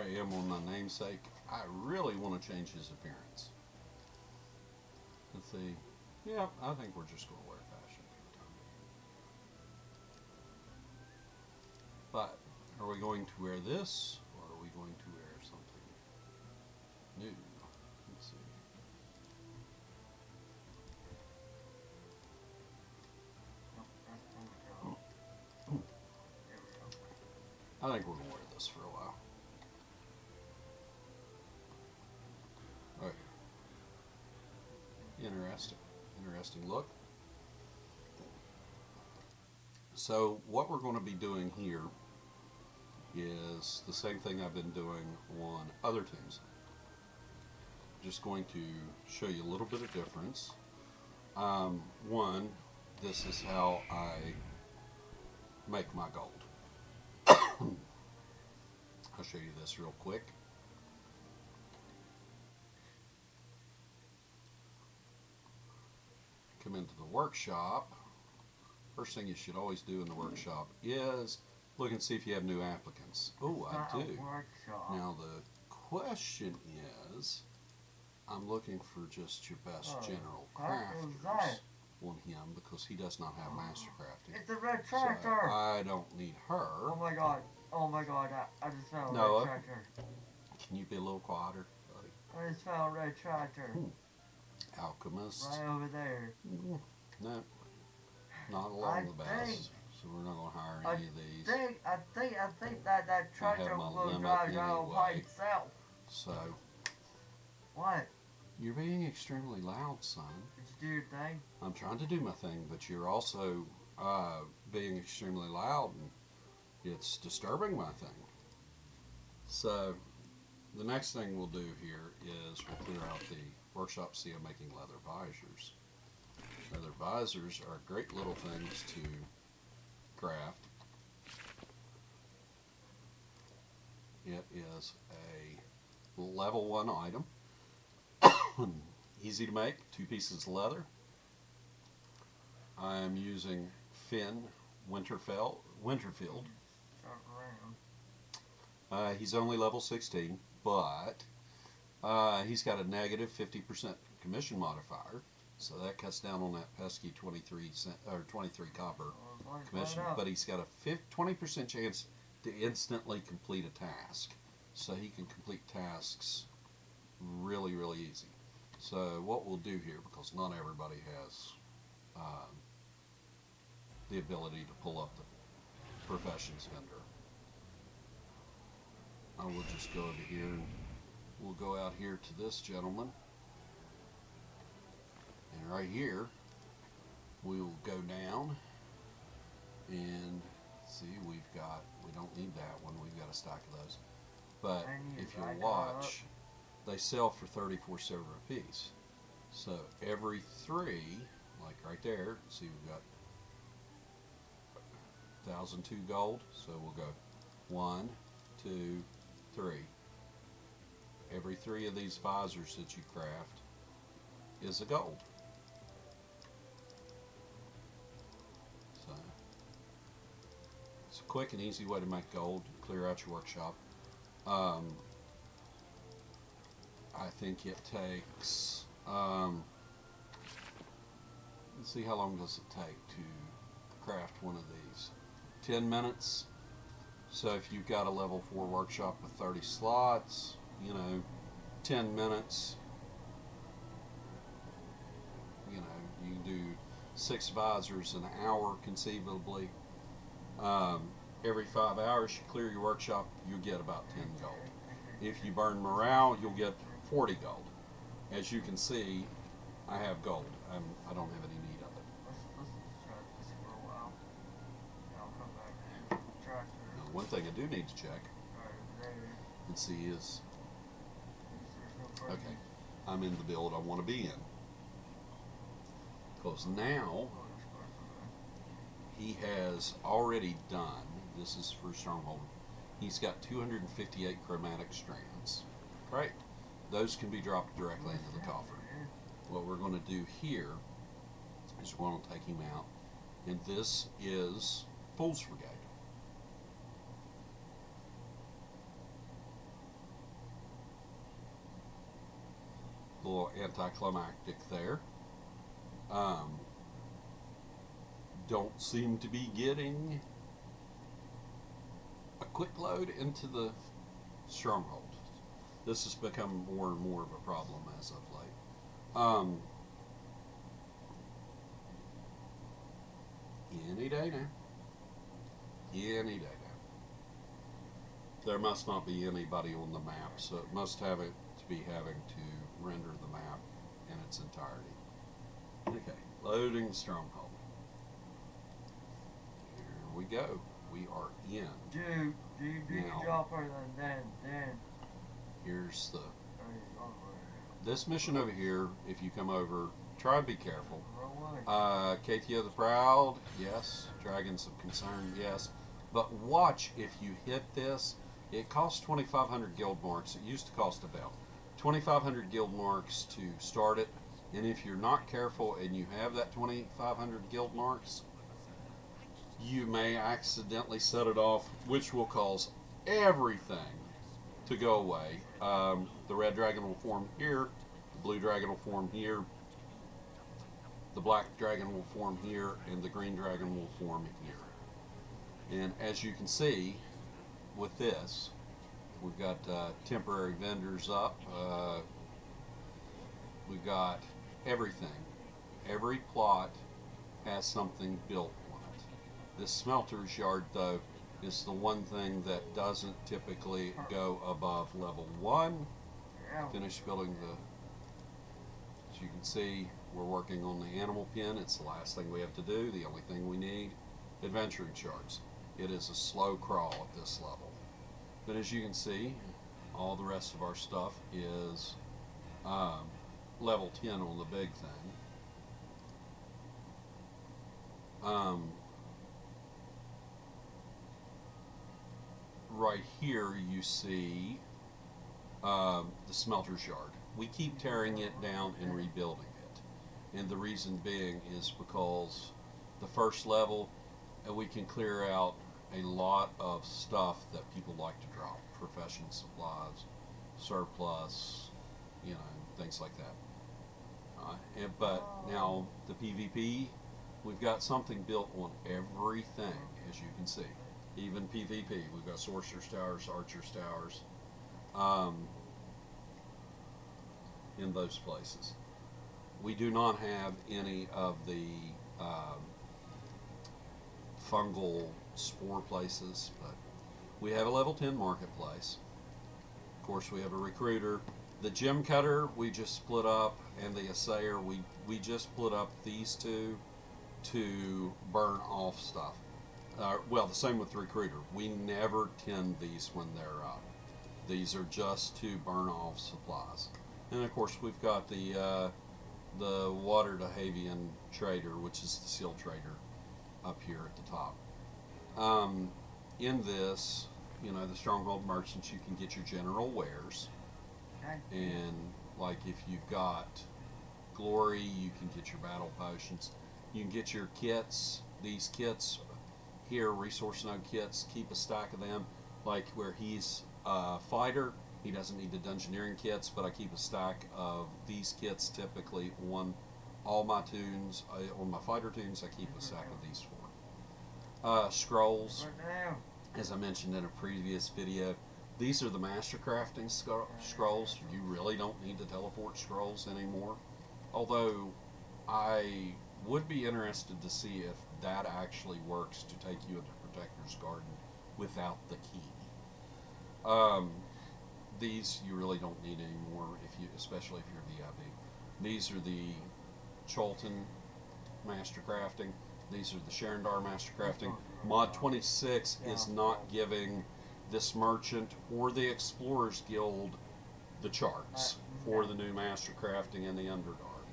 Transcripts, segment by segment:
I am on my namesake. I really want to change his appearance. Let's see. Yeah, I think we're just going to wear fashion for the time being. But are we going to wear this, or are we going to wear something new? Let's see. I think we're going to wear this for a while. All right. Interesting look. So what we're going to be doing here is the same thing I've been doing on other teams. Just going to show you a little bit of difference. One, this is how I make my gold. I'll show you this real quick. Come into the workshop. First thing you should always do in the workshop is look and see if you have new applicants. Oh, I do. Now the question is, I'm looking for just your best general crafters on him because he does not have master crafting. It's a red tractor. So I don't need her. Oh my god. Oh my god. I just found a red tractor. Can you be a little quieter, buddy? I just found a red tractor. Alchemist. Right over there. No. Not along the best. So we're not going to hire any of these. I think that tractor will drive down by itself. So. What? You're being extremely loud, son. Did you do your thing? I'm trying to do my thing, but you're also being extremely loud, and it's disturbing my thing. So, the next thing we'll do here is we'll clear out the workshop CEO making leather visors. Leather visors are great little things to craft. It is a level 1 item. Easy to make, 2 pieces of leather. I am using Finn Winterfield. He's only level 16, but he's got a negative 50% commission modifier, so that cuts down on that pesky 23 copper commission. But he's got a 20% chance to instantly complete a task, so he can complete tasks really easy. So what we'll do here, because not everybody has the ability to pull up the professions vendor, I will just go over here and we'll go out here to this gentleman, and right here we will go down and see, we don't need that one, we've got a stack of those, but if you'll watch, they sell for 34 silver a piece. So every 3, like right there, see, we've got 1,002 gold. So we'll go 1, 2, 3. Every 3 of these visors that you craft is a gold. So it's a quick and easy way to make gold, clear out your workshop. I think it takes, let's see, how long does it take to craft one of these? 10 minutes. So if you've got a level 4 workshop with 30 slots, 10 minutes, you can do 6 visors an hour conceivably. Every 5 hours you clear your workshop, you get about 10 gold. If you burn morale, you'll get 40 gold. As you can see, I have gold. I don't have any need of it. Let's try this for a while. I'll come back and track Now, one thing I do need to check and see is, okay, I'm in the build I want to be in. Because now he has already done, this is for Stronghold, he's got 258 chromatic strands. Right? Those can be dropped directly into the coffer. What we're going to do here is we're going to take him out, and this is Fool's Brigade. a little anticlimactic there. Don't seem to be getting a quick load into the Stronghold. This has become more and more of a problem as of late. Any day now. Any day now. There must not be anybody on the map, so it must have it to be having to render the map in its entirety. Okay, loading Stronghold. Here we go. We are in. Dude, do Now. your job further than then. Here's the. There you go. This mission over here, if you come over, try and be careful. Roll away. Katia the Proud, yes. Dragons of Concern, yes. But watch if you hit this. It costs 2,500 guild marks. It used to cost about 2,500 guild marks to start it. And if you're not careful and you have that 2,500 guild marks, you may accidentally set it off, which will cause everything to go away. The red dragon will form here. The blue dragon will form here. The black dragon will form here, and the green dragon will form here. And as you can see, with this, we've got temporary vendors up. We've got everything. Every plot has something built on it. This smelter's yard, though, is the one thing that doesn't typically go above level 1. Yeah. Finish building the... As you can see, we're working on the animal pen. It's the last thing we have to do. The only thing we need, adventuring shards. It is a slow crawl at this level. But as you can see, all the rest of our stuff is level 10 on the big thing. Right here you see the smelter's yard. We keep tearing it down and rebuilding it. And the reason being is because the first level, we can clear out a lot of stuff that people like to drop. Professional supplies, surplus, you know, things like that. But now the PvP, we've got something built on everything, as you can see. Even PvP, we've got sorcerer's towers, archer's towers, in those places. We do not have any of the fungal spore places, but we have a level 10 marketplace. Of course, we have a recruiter. The gem cutter we just split up, and the assayer we just split up these two to burn off stuff. Well, the same with the recruiter. We never tend these when they're up. These are just to burn off supplies. And of course, we've got the Water to Havian trader, which is the seal trader, up here at the top. In this, you know, the Stronghold merchants, you can get your general wares. Okay. And like if you've got glory, you can get your battle potions. You can get your kits. These kits here, resource node kits, keep a stack of them. Like where he's a fighter, he doesn't need the dungeoneering kits, but I keep a stack of these kits typically on all my tunes. On my fighter tunes, I keep a stack of these four. Scrolls, Right now. as I mentioned in a previous video, these are the master crafting scrolls. You really don't need to teleport scrolls anymore. Although I would be interested to see if that actually works to take you into Protector's Garden without the key. These you really don't need anymore, especially if you're VIP. These are the Cholton Master Crafting. These are the Sherendar Master Crafting. Mod 26 is not giving this merchant or the Explorers Guild the charts for the new Master Crafting in the Underdark.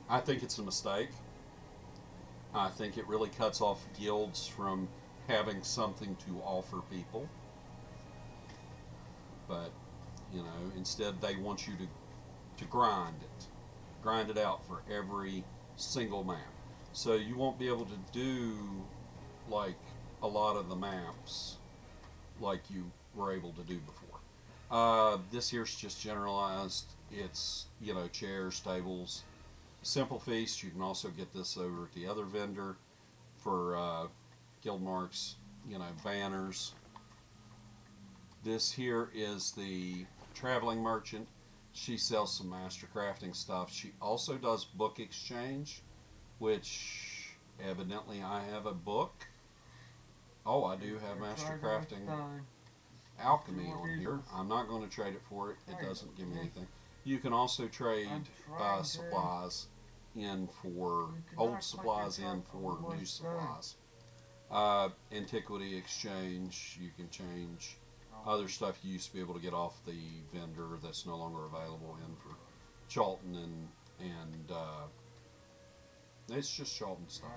I think it's a mistake. I think it really cuts off guilds from having something to offer people. But, you know, instead they want you to grind it out for every single map. So you won't be able to do like a lot of the maps like you were able to do before. This here's just generalized. It's, you know, chairs, tables, simple feast. You can also get this over at the other vendor for guild marks, you know, banners. This here is the traveling merchant. She sells some master crafting stuff. She also does book exchange, which evidently I have a book. Oh, I do have master crafting alchemy on here. I'm not going to trade it for it. It doesn't give me anything. You can also trade supplies in for old supplies in for new supplies. Antiquity exchange. You can change other stuff you used to be able to get off the vendor that's no longer available in for Charlton and it's just Charlton stuff.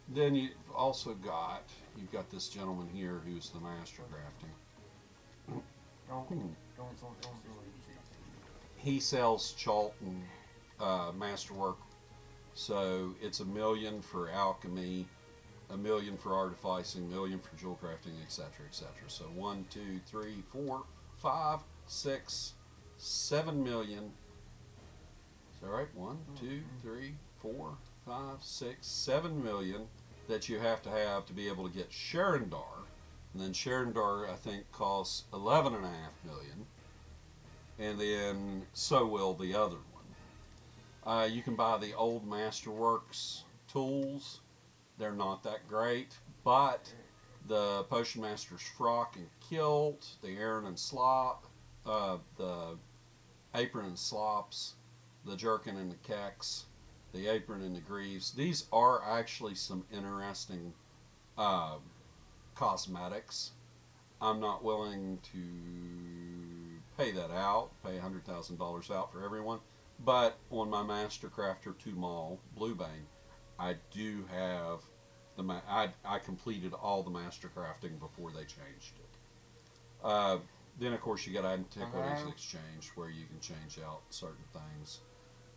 Then you've also you've got this gentleman here who's the master crafting. Don't do it. He sells Charlton masterwork, so it's 1 million for alchemy, 1 million for artificing, 1 million for jewel crafting, etc., etc. So 1, 2, 3, 4, 5, 6, 7 million. Is that right? 1, 2, 3, 4, 5, 6, 7 million that you have to be able to get Sherendar. And then Sherendar, I think, costs 11.5 million. And then so will the other one. You can buy the old Masterworks tools. They're not that great, but the Potion Master's frock and kilt, the Aaron and slop, the apron and slops, the jerkin and the kecks, the apron and the greaves. These are actually some interesting cosmetics. I'm not willing to pay that out, pay $100,000 out for everyone, but on my Master Crafter 2 Mall Bluebane, I do have I completed all the master crafting before they changed it. Then of course you got Antiquities Exchange, where you can change out certain things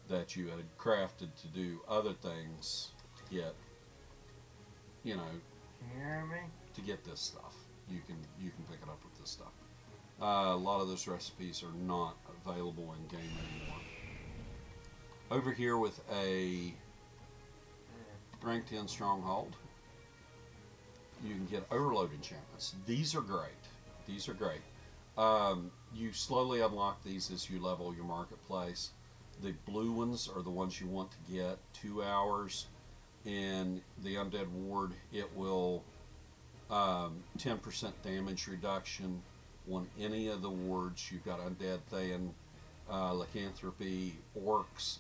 that you had crafted to do other things to get, you know, Can you hear me? to get this stuff. You can pick it up with this stuff. A lot of those recipes are not available in game anymore. Over here with a rank 10 Stronghold, you can get overload enchantments. These are great. These are great. You slowly unlock these as you level your marketplace. The blue ones are the ones you want to get. 2 hours in the Undead Ward, it will 10% damage reduction on any of the wards. You've got Undead, Thayan, Lycanthropy, Orcs.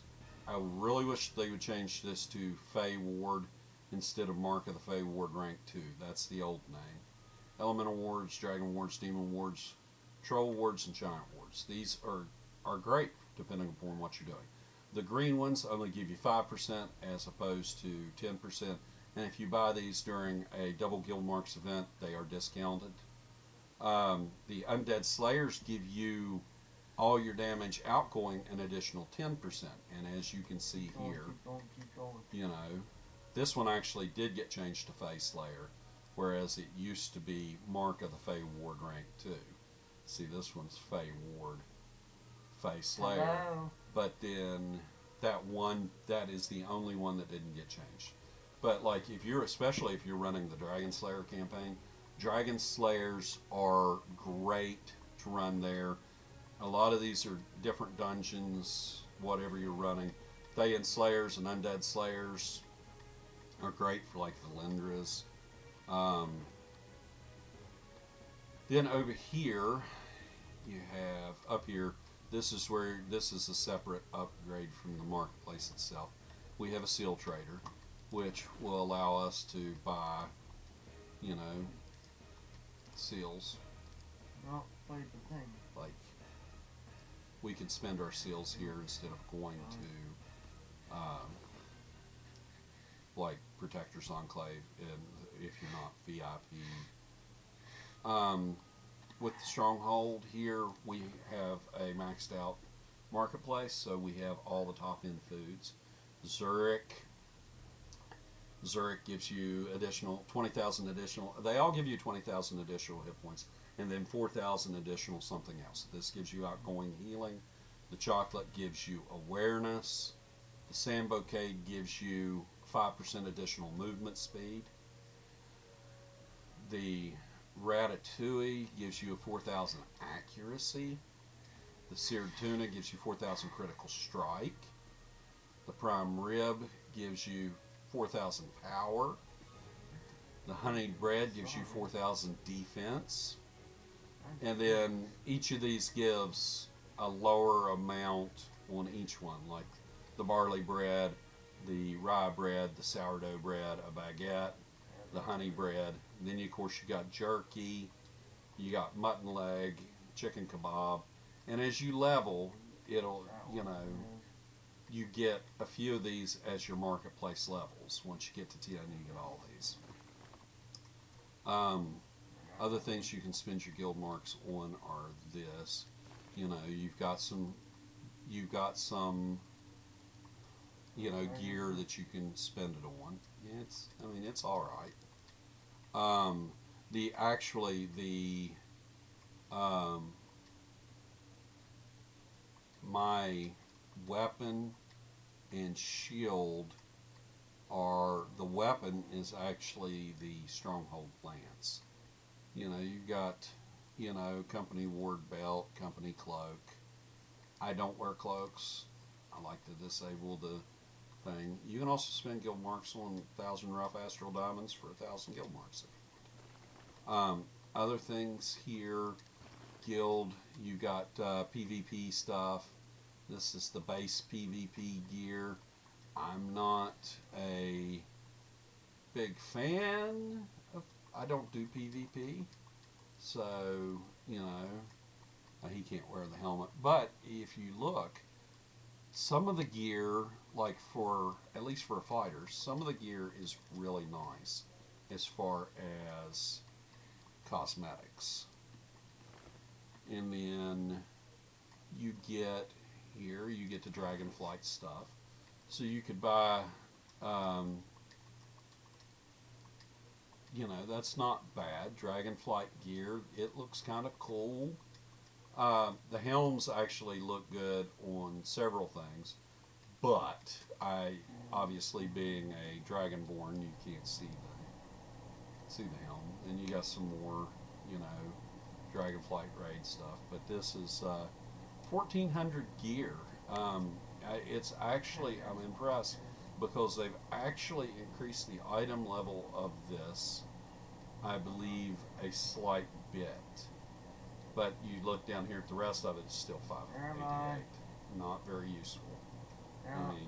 I really wish they would change this to Fey Ward instead of Mark of the Fey Ward rank 2. That's the old name. Elemental Wards, Dragon Wards, Demon Wards, Troll Wards, and Giant Wards. These are great depending upon what you're doing. The green ones only give you 5% as opposed to 10%. And if you buy these during a double Guild Marks event, they are discounted. The Undead Slayers give you all your damage outgoing an additional 10%. And as you can see here, Keep going. you know, this one actually did get changed to Fey Slayer, whereas it used to be Mark of the Fey Ward rank 2. See, this one's Fey Ward, Fey Slayer. Hello? But then that is the only one that didn't get changed. But like especially if you're running the Dragon Slayer campaign, Dragon Slayers are great to run there. A lot of these are different dungeons, whatever you're running. Thayan Slayers and Undead Slayers are great for like the Lindras. Then over here, you have up here. This is a separate upgrade from the marketplace itself. We have a seal trader, which will allow us to buy, you know, seals. No, play the thing. Like, we can spend our seals here instead of going to, like, Protector's Enclave, and if you're not VIP. With the Stronghold here, we have a maxed out marketplace, so we have all the top end foods. Zurich gives you additional 20,000 additional. They all give you 20,000 additional hit points. and then 4,000 additional something else. This gives you outgoing healing. The chocolate gives you awareness. The sand bouquet gives you 5% additional movement speed. The ratatouille gives you a 4,000 accuracy. The seared tuna gives you 4,000 critical strike. The prime rib gives you 4,000 power. The honeyed bread gives you 4,000 defense. And then each of these gives a lower amount on each one, like the barley bread, the rye bread, the sourdough bread, a baguette, the honey bread. And then, of course, you got jerky, you got mutton leg, chicken kebab. And as you level, it'll, you know, you get a few of these as your marketplace levels. Once you get to 10, you get all these. Other things you can spend your guild marks on are this. You know, you've got some, you know, gear that you can spend it on. It's, I mean, it's all right. My weapon and shield are, the weapon is actually the Stronghold lance. You know, you've got, you know, company ward belt, company cloak. I don't wear cloaks. I like to disable the thing. You can also spend guild marks on 1,000 rough astral diamonds for 1,000 guild marks if you want. Other things here, guild, you got PvP stuff. This is the base PvP gear. I'm not a big fan of, I don't do PvP, so, you know, he can't wear the helmet. But if you look, some of the gear, like for, at least for a fighter, some of the gear is really nice as far as cosmetics. And then you get here, you get the Dragonflight stuff. So you could buy, you know, that's not bad. Dragonflight gear, it looks kind of cool. The helms actually look good on several things, but obviously being a Dragonborn, you can't see the helm. And you got some more, you know, Dragonflight raid stuff. But this is 1,400 gear. It's actually, I'm impressed because they've actually increased the item level of this, I believe, a slight bit. But you look down here at the rest of it, it's still 588. Not very useful. I mean,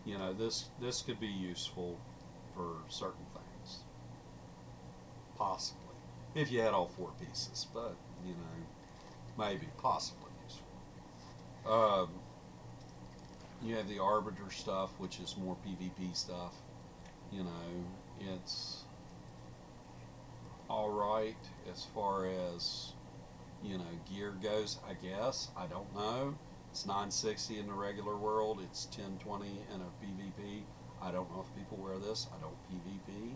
you know, this could be useful for certain things. Possibly. If you had all 4 pieces, but, you know, maybe, possibly useful. You have the Arbiter stuff, which is more PvP stuff. You know, it's alright as far as, you know, gear goes, I guess. I don't know. It's 960 in the regular world. It's 1020 in a PvP. I don't know if people wear this. I don't PvP.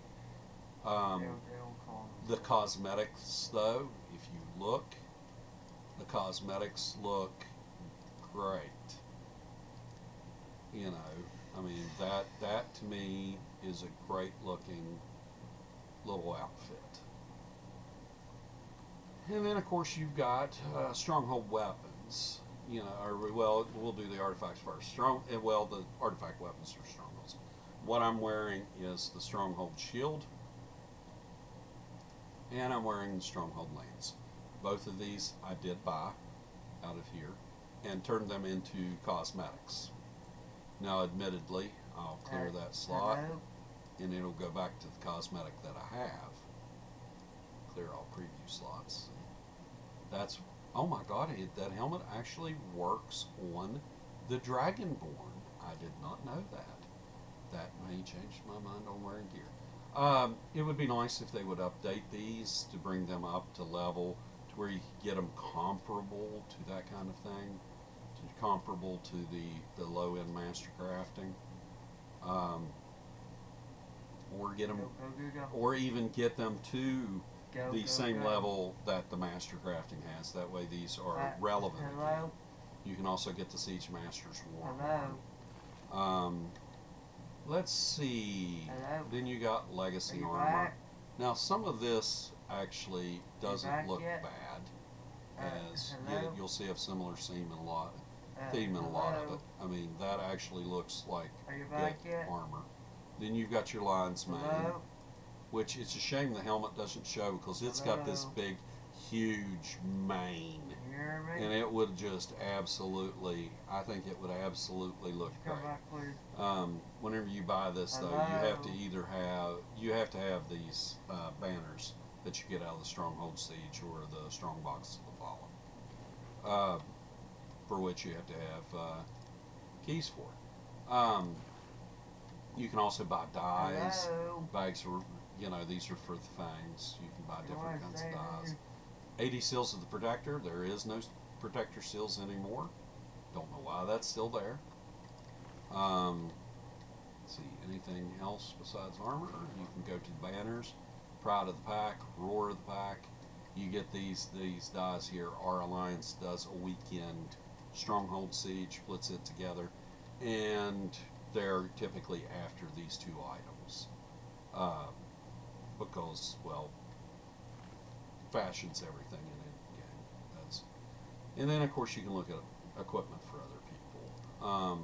The cosmetics, though, if you look, the cosmetics look great. You know, I mean, that to me is a great looking little outfit. And then, of course, you've got Stronghold weapons. You know, or, well, we'll do the artifacts first. Well, the artifact weapons are Strongholds. What I'm wearing is the Stronghold shield, and I'm wearing the Stronghold lance. Both of these I did buy out of here and turned them into cosmetics. Now, admittedly, I'll clear that slot, and it'll go back to the cosmetic that I have. Clear all preview slots. That's, oh my god, that helmet actually works on the Dragonborn. I did not know that. That may change my mind on wearing gear. It would be nice if they would update these to bring them up to level to where you could get them comparable to that kind of thing. Comparable to the low-end master crafting, or get them, or even get them to the same level that the master crafting has. That way these are relevant. Hello? You can also get the Siege Master's War. Hello? Let's see. Hello? Then you got Are Legacy you armor. back? Now some of this actually doesn't back look yet? bad, as hello? you'll see a similar theme in a lot of it. I mean, that actually looks like Are you good back yet? armor. Then you've got your Lion's Mane, Hello? which it's a shame the helmet doesn't show because it's got this Hello? big, huge mane. You hear me? And it would just absolutely, I think it would absolutely look Come great. back, please. Whenever you buy this, though, you have to have these banners that you get out of the Stronghold Siege or the Strongbox of the Fallen, for which you have to have keys for. You can also buy dies, Hello? bags for, these are for the fangs. You can buy different kinds of dies. Here? 80 Seals of the Protector. There is no Protector Seals anymore. Don't know why that's still there. Let's see, anything else besides armor? You can go to the banners. Pride of the Pack, Roar of the Pack. You get these dies here. Our Alliance does a weekend Stronghold Siege, puts it together, and they're typically after these two items. Because, well, fashion's everything in a game. And then, of course, you can look at equipment for other people.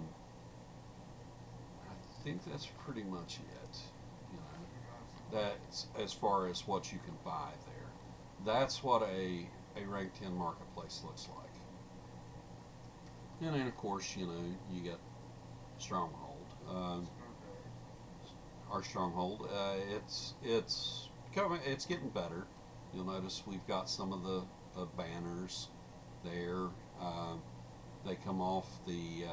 I think that's pretty much it. That's as far as what you can buy there. That's what a rank 10 marketplace looks like. And then, of course, you get Stronghold. Our Stronghold. It's getting better. You'll notice we've got some of the banners there. They come off a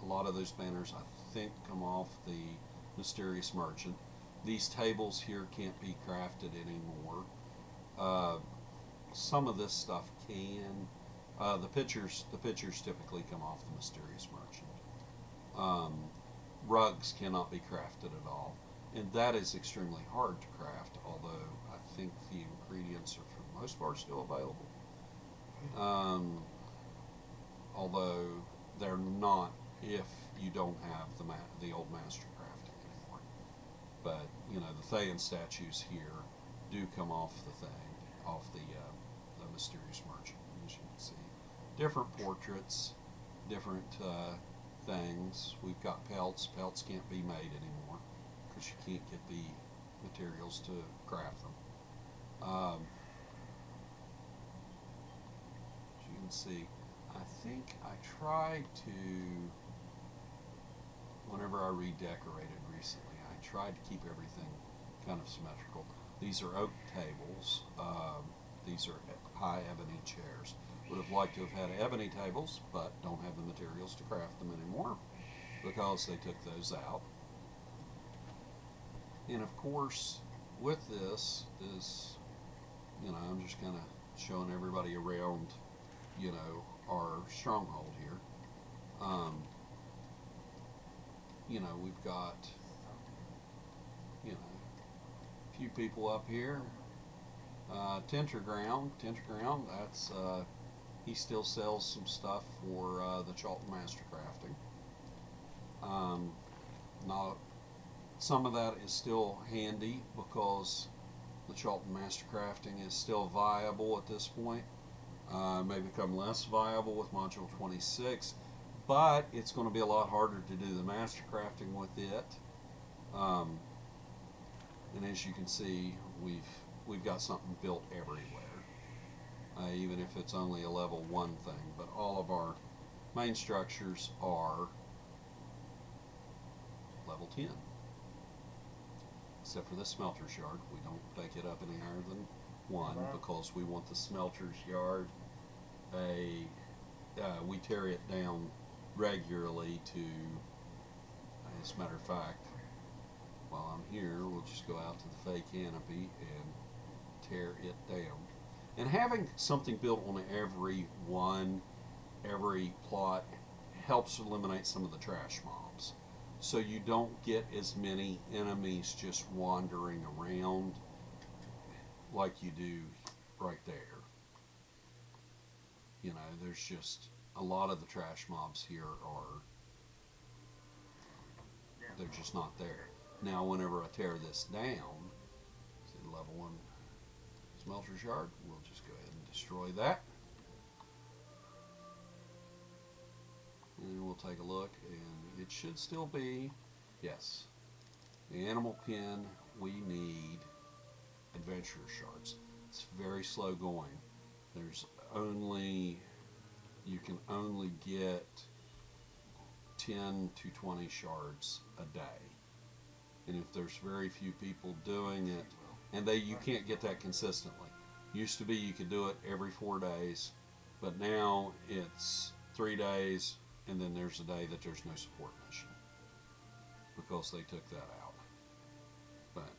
lot of those banners, I think, come off the Mysterious Merchant. These tables here can't be crafted anymore. Some of this stuff can. The pictures typically come off the Mysterious Merchant. Rugs cannot be crafted at all, and that is extremely hard to craft, although I think the ingredients are for the most part still available. Although they're not if you don't have the old master crafting anymore. But the Thayan statues here do come off the Mysterious Merchant, as you can see. Different portraits, different things. We've got pelts. Pelts can't be made anymore because you can't get the materials to craft them. As you can see, I think I tried to, whenever I redecorated recently, I tried to keep everything kind of symmetrical. These are oak tables. These are high ebony chairs. Would have liked to have had ebony tables, but don't have the materials to craft them anymore because they took those out. And of course, with this is, I'm just kind of showing everybody around, our Stronghold here. We've got, a few people up here. Tinterground, that's, he still sells some stuff for the Chalton Master Crafting. Not, some of that is still handy because the Chalton Master Crafting is still viable at this point. May become less viable with Module 26, but it's going to be a lot harder to do the Master Crafting with it. And as you can see, we've got something built everywhere, even if it's only a level 1 thing. But all of our main structures are level 10, except for the smelter's yard. We don't take it up any higher than 1 because we want the smelter's yard. We tear it down regularly to, as a matter of fact, while I'm here, we'll just go out to the Fey Canopy and tear it down. And having something built on every plot helps eliminate some of the trash mobs. So you don't get as many enemies just wandering around. like you do right there. You know, there's just a lot of the trash mobs here are, Yeah. they're just not there. Now, whenever I tear this down, see the level 1 smelter's yard, we'll just go ahead and destroy that. And we'll take a look, and it should still be, yes, the animal pen, we need adventurer shards. It's very slow going. There's only, you can only get 10 to 20 shards a day. And if there's very few people doing it, and you can't get that consistently. Used to be you could do it every 4 days, but now it's 3 days, and then there's a day that there's no support mission because they took that out. But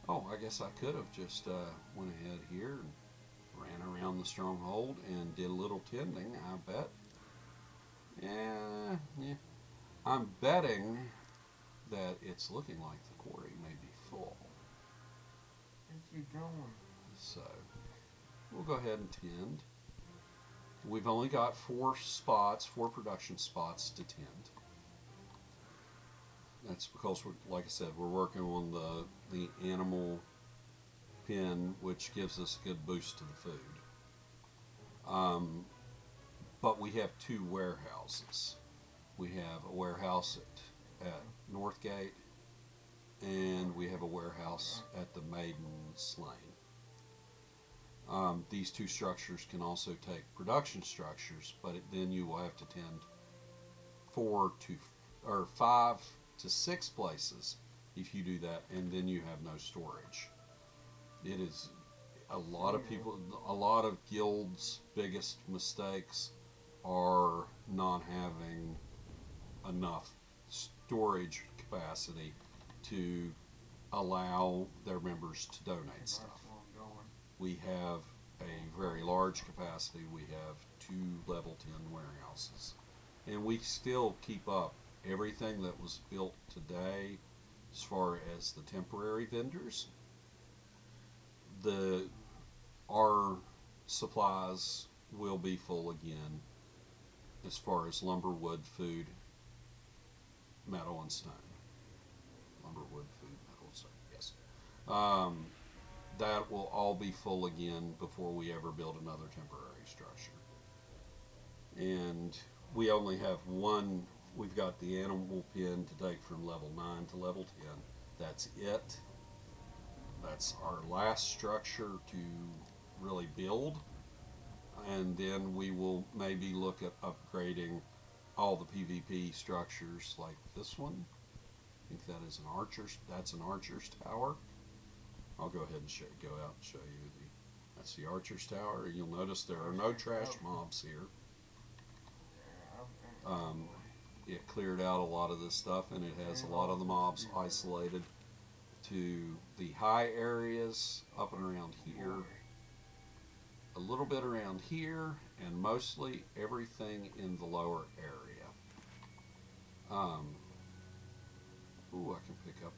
oh, I guess I could have just went ahead here and ran around the stronghold and did a little tending. I bet. Yeah. I'm betting that it's looking like the quarry may be full. Where's you going? So we'll go ahead and tend. We've only got 4 production spots to tend. That's because, like I said, we're working on the animal pen, which gives us a good boost to the food. But we have 2 warehouses. We have a warehouse at Northgate, and we have a warehouse at the Maiden's Lane. These 2 structures can also take production structures, but then you will have to tend 5 to 6 places if you do that, and then you have no storage. It is a lot of guilds' biggest mistakes are not having enough storage capacity to allow their members to donate stuff. We have a very large capacity. We have 2 level 10 warehouses, and we still keep up everything that was built today as far as the temporary vendors. Our supplies will be full again as far as lumber, wood, food, metal, and stone. Lumber, wood, food, metal, and stone, yes. That will all be full again before we ever build another temporary structure. And we only have 1. We've got the animal pen to take from level 9 to level 10. That's it. That's our last structure to really build. And then we will maybe look at upgrading all the PvP structures like this one. I think that is that's an archer's tower. I'll go ahead and go out and show you that's the archer's tower. You'll notice there are no trash mobs here. It cleared out a lot of this stuff, and it has a lot of the mobs isolated to the high areas up and around here, a little bit around here, and mostly everything in the lower area. Ooh, I can pick up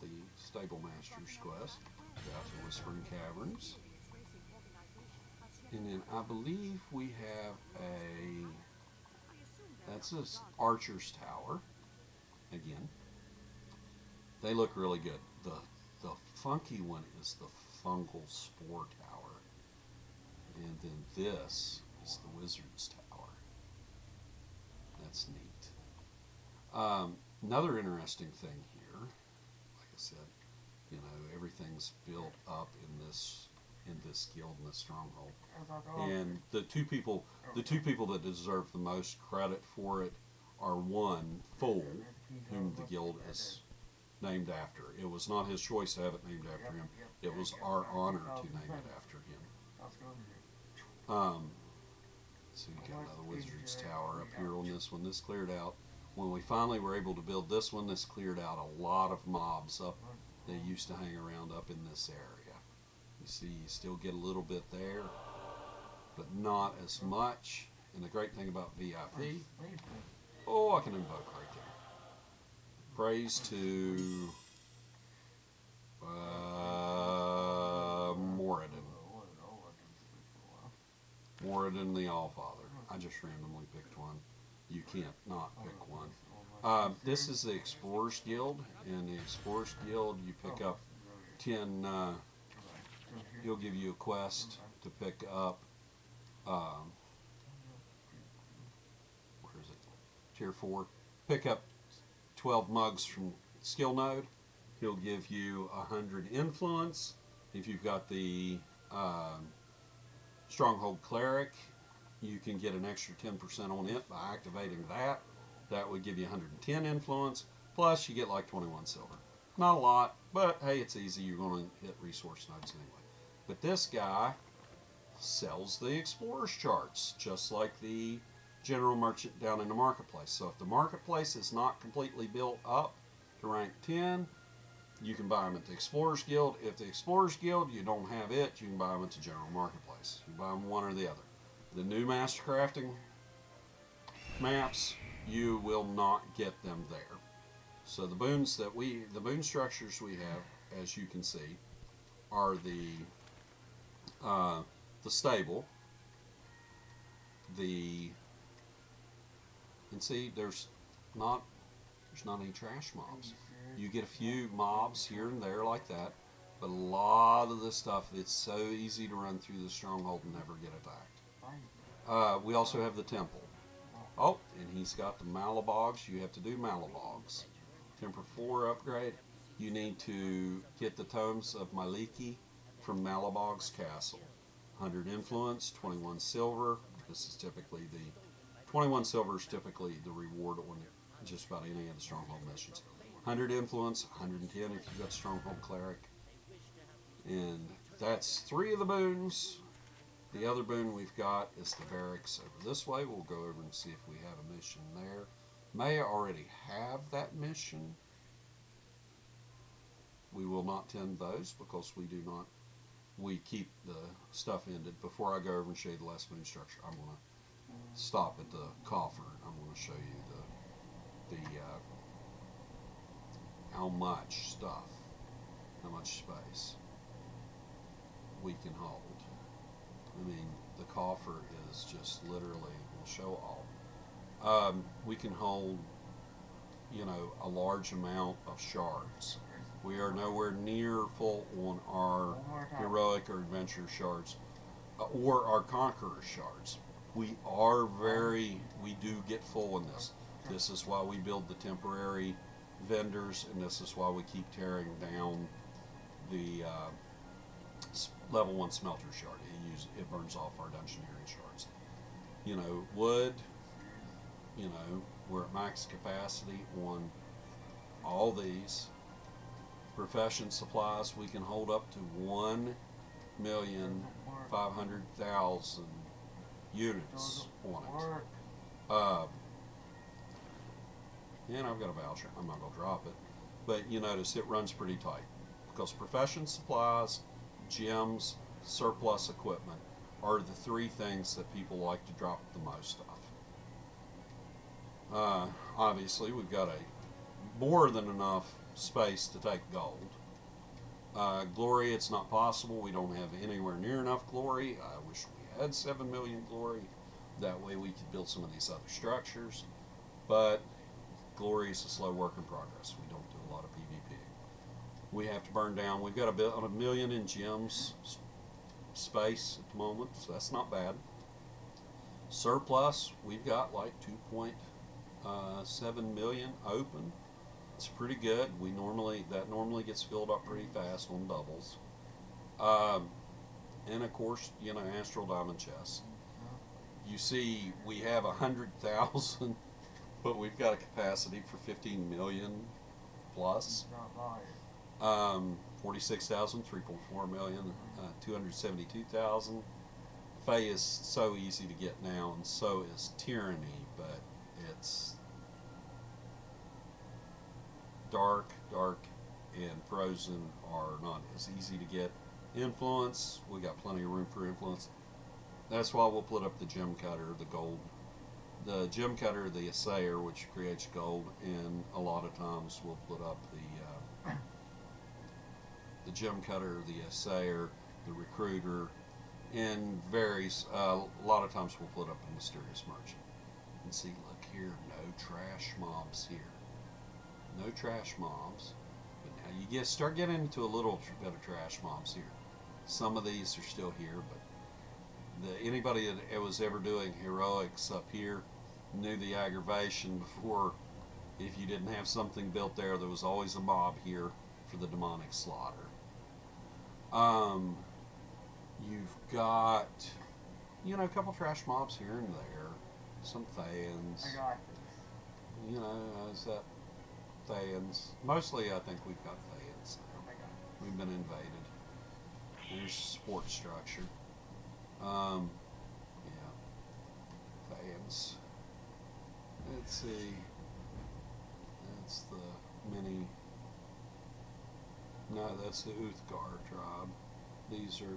the Stable Master's quest. Out to Whispering Caverns. And then I believe we have that's this Archer's Tower. Again. They look really good. The funky one is the Fungal Spore Tower. And then this is the Wizard's Tower. That's neat. Another interesting thing here, like I said, you know, everything's built up in this guild, in this stronghold. And the two people that deserve the most credit for it are one, Fool, whom the guild is named after. It was not his choice to have it named after him. It was our honor to name it after him. So you got another Wizard's Tower up here on this one. This cleared out. When we finally were able to build this one, this cleared out a lot of mobs up. They used to hang around up in this area. You see, you still get a little bit there, but not as much. And the great thing about VIP, oh, I can invoke right there. Praise to Moradin the Allfather. I just randomly picked one. You can't not pick one. This is the Explorers Guild. In the Explorers Guild, you pick up 10. He'll give you a quest to pick up. Where is it? Tier 4. Pick up 12 mugs from skill node. He'll give you 100 influence. If you've got the Stronghold Cleric, you can get an extra 10% on it by activating that. That would give you 110 influence. Plus, you get like 21 silver. Not a lot, but hey, it's easy. You're going to hit resource nodes anyway. But this guy sells the Explorer's charts, just like the General Merchant down in the Marketplace. So if the Marketplace is not completely built up to rank 10, you can buy them at the Explorers Guild. If the Explorers Guild, you don't have it, you can buy them at the General Marketplace. You buy them one or the other. The new Master Crafting maps, you will not get them there. So the boons that the boon structures we have, as you can see, are the stable, and see there's not any trash mobs. You get a few mobs here and there like that, but a lot of the stuff, it's so easy to run through the Stronghold and never get attacked. We also have the temple. Oh, and he's got the Malabogs. You have to do Malabogs. Temper 4 upgrade. You need to get the Tomes of Maliki from Malabog's Castle. 100 influence, 21 silver. This is typically 21 silver is typically the reward on just about any of the Stronghold missions. 100 influence, 110 if you've got Stronghold Cleric. And that's 3 of the boons. The other boon we've got is the barracks over this way. We'll go over and see if we have a mission there. May already have that mission. We will not tend those because we keep the stuff ended. Before I go over and show you the last boon structure, I'm going to stop at the coffer. I'm going to show you how much stuff, how much space we can hold. I mean, the coffer is just literally, we'll show all. We can hold, a large amount of shards. We are nowhere near full on our heroic or adventure shards or our conqueror shards. We do get full in this. This is why we build the temporary vendors, and this is why we keep tearing down the level 1 smelter shard. It burns off our dungeoneering shards. Wood, we're at max capacity on all these. Profession supplies, we can hold up to 1,500,000 units on it. And I've got a voucher. I'm not going to drop it. But you notice it runs pretty tight. Because profession supplies, gems, surplus equipment are the 3 things that people like to drop the most of. Obviously, we've got more than enough space to take gold. Glory, it's not possible. We don't have anywhere near enough glory. I wish we had 7 million glory. That way we could build some of these other structures. But glory is a slow work in progress. We don't do a lot of PvP. We have to burn down. We've got about 1 million in gems space at the moment, so that's not bad. Surplus, we've got like 2.7 million open. It's pretty good. That normally gets filled up pretty fast on doubles. And of course, Astral Diamond chests. You see, we have 100,000, but we've got a capacity for 15 million plus. 46,000, 3.4 million, 272,000. Fae is so easy to get now, and so is Tyranny, but it's dark, and Frozen are not as easy to get. Influence, we got plenty of room for influence. That's why we'll put up the gem cutter, the gold. The gem cutter, the assayer, which creates gold, and a lot of times we'll put up the gem cutter, the assayer, the recruiter, and varies. A lot of times we'll put up a mysterious merchant. And see, look here, no trash mobs here. No trash mobs. But now you start getting into a little bit of trash mobs here. Some of these are still here, but anybody that was ever doing heroics up here knew the aggravation before. If you didn't have something built there, there was always a mob here for the demonic slaughter. You've got, you know, a couple trash mobs here and there. Some Thayans. I got this. You know, is that Thayans? Mostly I think we've got Thayans Oh now. my god. We've been invaded. There's support structure. Yeah. Thayans. Let's see. That's the mini. No, that's the Uthgar tribe. These are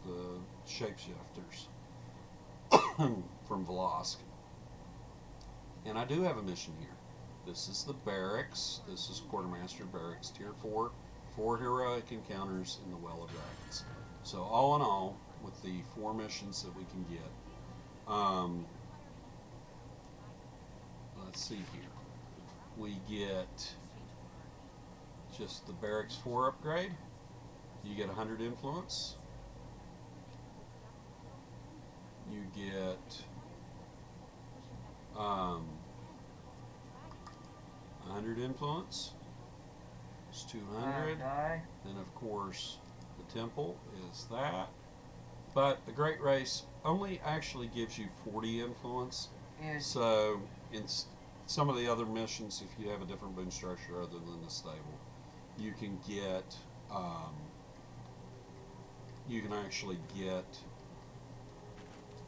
the shapeshifters from Velosk. And I do have a mission here. This is the barracks. This is Quartermaster Barracks, Tier 4. 4 heroic encounters in the Well of Dragons. So all in all, with the 4 missions that we can get, let's see here. We get just the Barracks 4 upgrade. You get 100 influence. You get 100 influence. It's 200. Then of course the temple is that. But the Great Race only actually gives you 40 influence. So in some of the other missions, if you have a different boon structure other than the stable, you can get you can actually get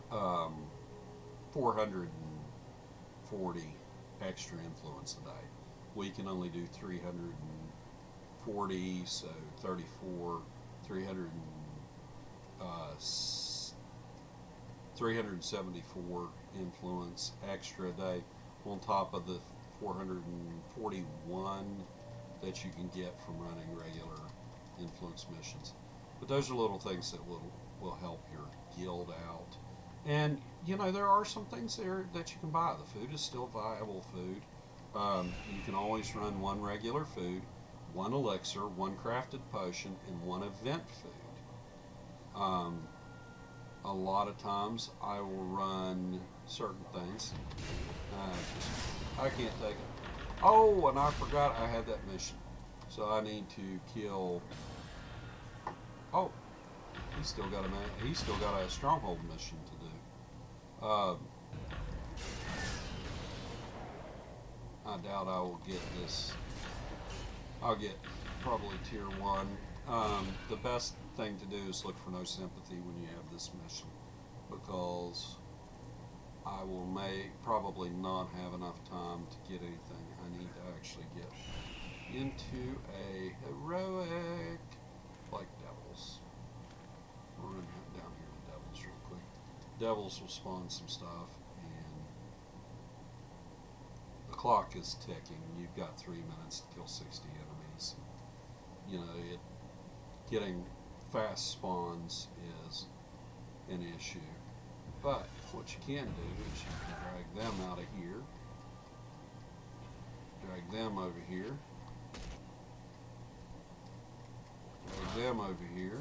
440 extra influence a day. We can only do 340, so 34, 374 influence extra a day on top of the 441 that you can get from running regular influence missions. But those are little things that will help your guild out. And you know, there are some things there that you can buy. The food is still viable food. You can always run 1 regular food, 1 elixir, 1 crafted potion, and 1 event food. A lot of times I will run certain things. I can't take it. Oh, and I forgot I had that mission. So I need to kill. Oh, he's still got a Stronghold mission to do. I doubt I will get this. I'll get probably Tier 1. The best thing to do is look for no sympathy when you have this mission, because I will probably not have enough time to get anything. I need to actually get into a heroic like Devils. We'll run down here to Devils real quick. Devils will spawn some stuff, and the clock is ticking. You've got 3 minutes to kill 60 enemies. You know, getting fast spawns is an issue. But what you can do is you can drag them out of here, drag them over here, drag them over here,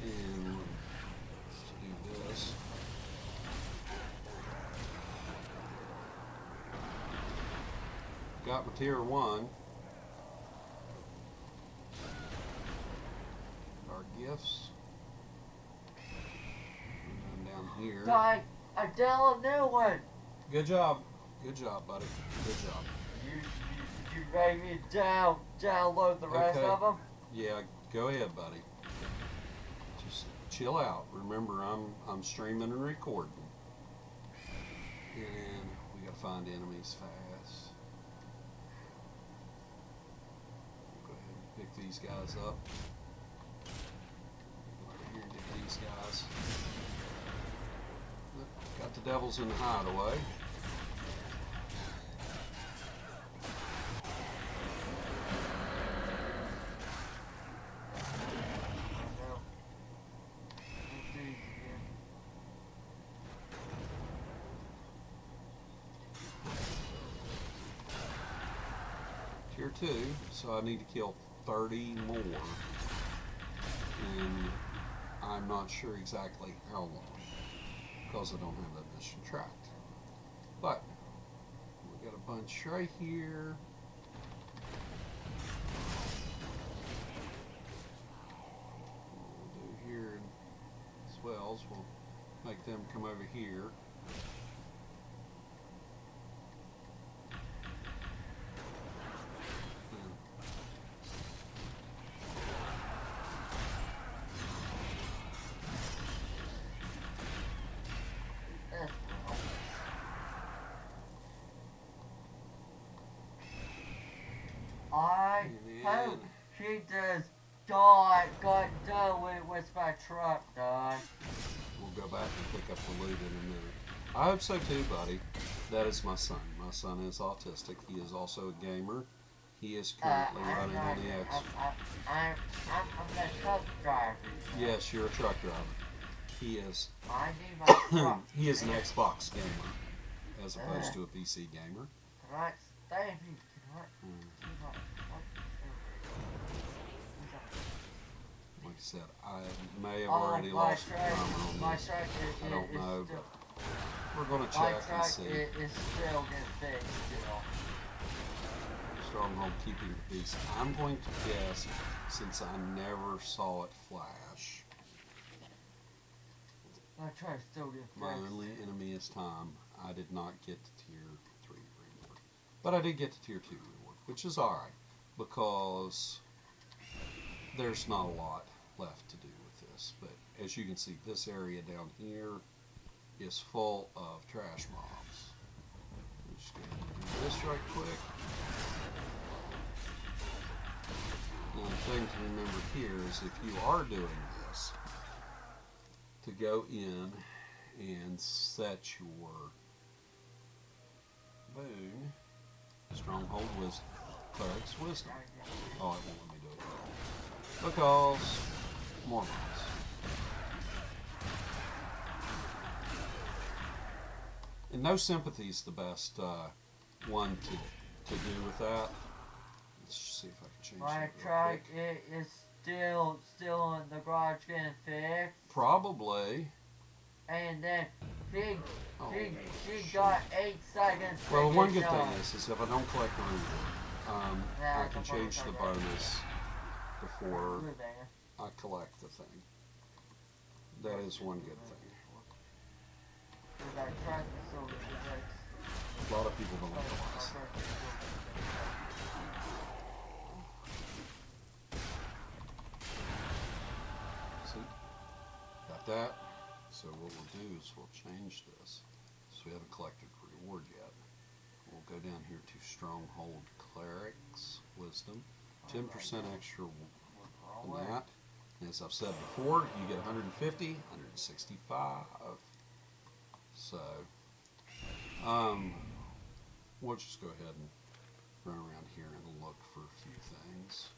and let's do this. Got my Tier 1. Our gifts. Down here. I down a new one. Good job. Good job, buddy. Good job. You made me download the rest Okay. of them? Yeah, go ahead, buddy. Just chill out. Remember, I'm streaming and recording. And we gotta find enemies fast. Go ahead and pick these guys up. Go over here and get these guys. Got the devils in the hideaway. tier 2, so I need to kill 30 more. And I'm not sure exactly how long, because I don't have that mission tracked. But we got a bunch right here. What we'll do here as well is we'll make them come over here. I And hope then she just got done with my truck, done. we'll go back and pick up the loot in a minute. I hope so too, buddy. That is my son. My son is autistic. He is also a gamer. He is currently running on the X. I'm the truck driver. Yes, you're a truck driver. He is. I need my truck. He is an Xbox gamer, as opposed to a PC gamer. Can I stay if you can I see my Like I said, I may have already lost the timer on my this. truck I don't know, still, but we're going to my check and truck see. is still getting fixed still. Stronghold keeping the peace. I'm going to guess, since I never saw it flash, My truck's still getting fixed. my only enemy is time. I did not get to tier 3 reward. But I did get to tier 2 reward, which is alright, because there's not a lot left to do with this. But as you can see, this area down here is full of trash mobs. I'm just going to do this right quick. Now, the thing to remember here is if you are doing this, to go in and set your boon, Stronghold Wisdom, Cleric's Wisdom. Oh, it won't let me do it. Because more mobs. And no sympathy is the best one to do with that. Let's see if I can change My that real truck quick. is still in the garage getting fixed. Probably. And then she Oh, she got 8 seconds. to well, one get good thing done. is if I don't collect the reward, Yeah, I can change the bonus before Good there. I collect the thing. That is one good thing. That truck is still getting fixed. A lot of people don't realize. See? Got that? So what we'll do is we'll change this. So we haven't collected the reward yet. We'll go down here to Stronghold Cleric's Wisdom. 10% extra on that. And as I've said before, you get 150, 165. So, we'll just go ahead and run around here and look for a few things.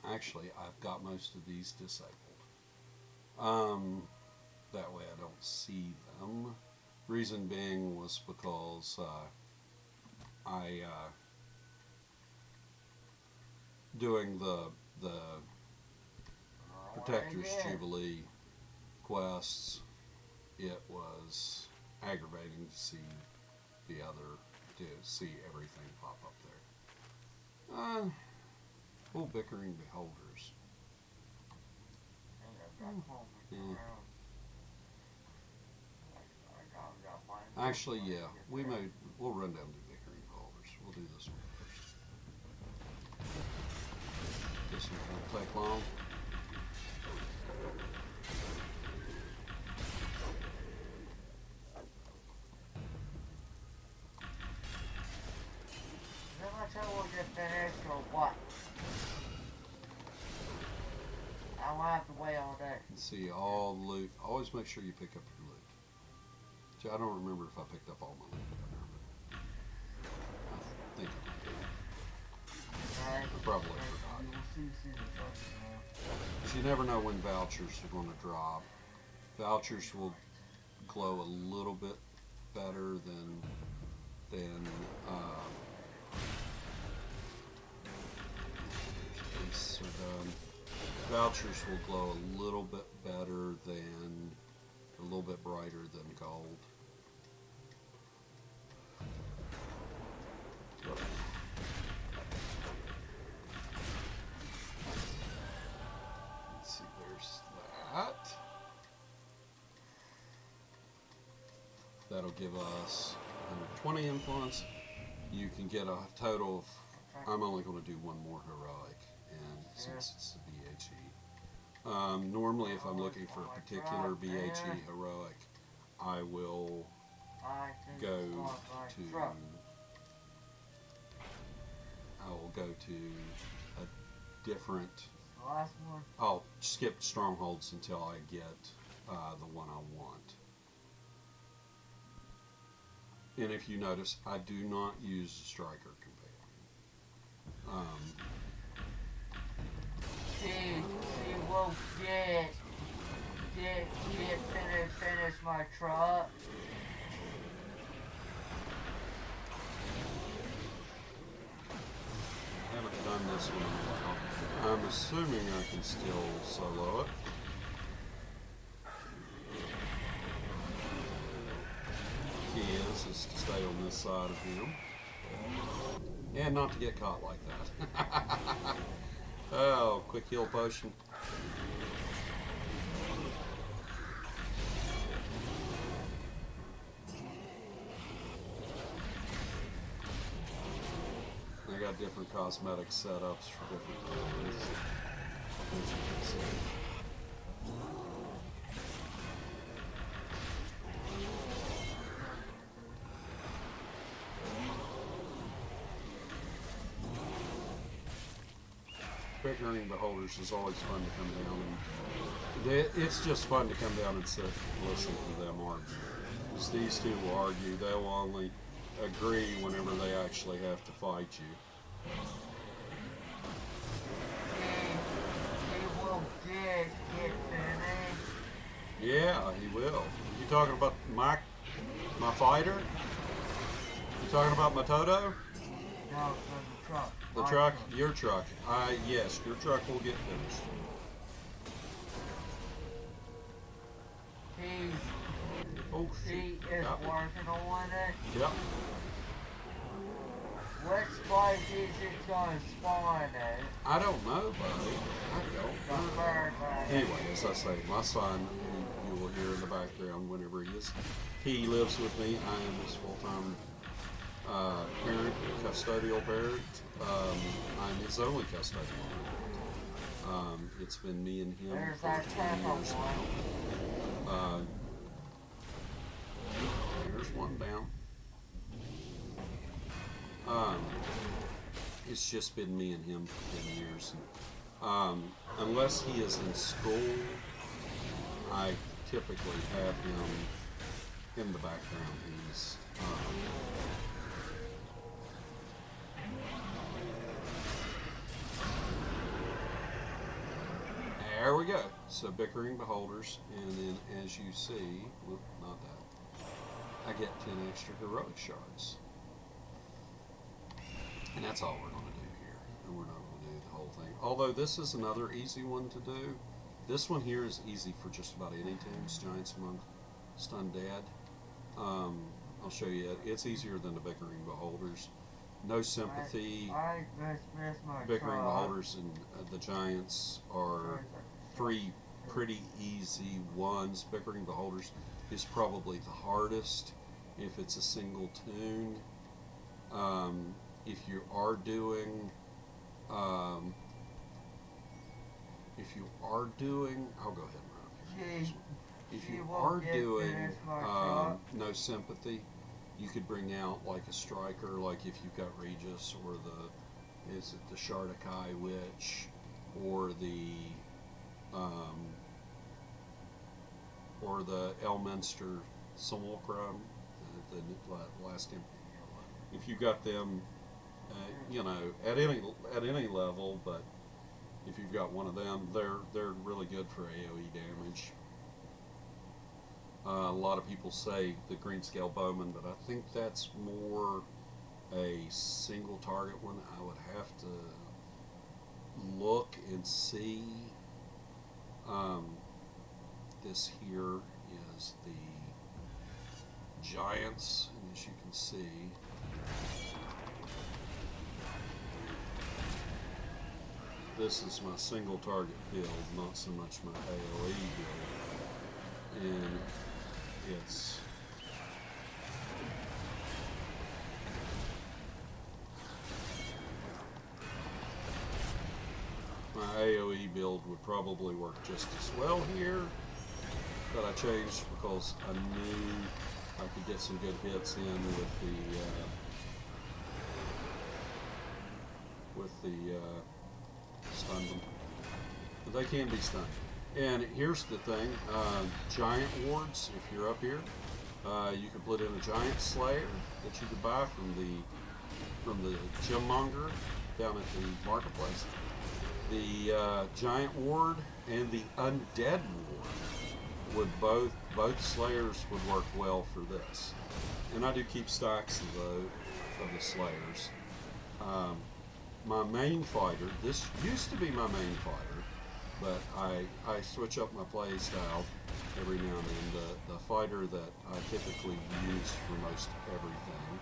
Actually, I've got most of these disabled. That way I don't see them. Reason being was because I doing the Protector's Jubilee quests, it was aggravating to see see everything pop up there. Bickering beholders. Yeah. Actually, yeah, we'll run down to bickering beholders. We'll do this one first. This one won't take long. Will get finished or what? I don't have to wait all day. See all the loot. Always make sure you pick up your loot. See, I don't remember if I picked up all my loot down there, but I think I did. I probably forgot. But you never know when vouchers are going to drop. Vouchers will glow a little bit better than Vouchers will glow a little bit better than, a little bit brighter than gold. Let's see, there's that. That'll give us 120 influence. You can get a total of, I'm only going to do one more heroic, and since it's the BHE. Normally if I'm looking for a particular BHE heroic, I will go to, a different, I'll skip strongholds until I get the one I want. And if you notice, I do not use a striker companion. She will finish my truck. I haven't done this one in a while. I'm assuming I can still solo it. Key is to stay on this side of him. And not to get caught like that. Oh, quick heal potion. I got different cosmetic setups for different things, as you can see. Bickering Beholders is always fun to come down and it's just fun to come down and sit and listen to them argue. Because these two will argue, they'll only agree whenever they actually have to fight you. He will get finished. Yeah, he will. You talking about my fighter? You talking about Motodo? No, the truck. The truck? Your truck. Yes, your truck will get finished. He is working on it. Yep. What spot is it going to spawn at? I don't know, buddy. I don't know. Anyway, as I say, my son, who you will hear in the background whenever he lives with me. I am his full-time parent, custodial parent. I'm his only custodial parent. It's been me and him for 10 years now. There's one down. It's just been me and him for 10 years. Unless he is in school, I typically have him in the background. He's there we go. So Bickering Beholders, and then as you see, whoop, not that, I get 10 extra heroic shards. And that's all we're going to do here. And we're not going to do the whole thing. Although this is another easy one to do. This one here is easy for just about any teams. Giants among Stunned Dead. I'll show you. It's easier than the Bickering Beholders. No sympathy. I missed my Bickering truck. Beholders and the Giants are three pretty easy ones. Bickering Beholders is probably the hardest if it's a single tune. If you are doing, I'll go ahead and run up here. If you are doing no sympathy, you could bring out like a striker, like if you've got Regis or the Shardakai Witch or the Elminster Simulacrum, the last time. If you got them, at any level, but if you've got one of them, they're really good for AOE damage. A lot of people say the Greenscale Bowman, but I think that's more a single target one. I would have to look and see This here is the Giants, and as you can see, this is my single target build, not so much my AoE build, and it's my AoE build would probably work just as well here, but I changed because I knew I could get some good hits in with the stun them. But they can be stunned. And here's the thing, giant wards, if you're up here, you could put in a giant slayer that you could buy from the gem monger down at the marketplace. The giant ward and the undead ward would both slayers would work well for this. And I do keep stacks of the slayers. My main fighter, this used to be my main fighter, but I switch up my play style every now and then. The fighter that I typically use for most everything,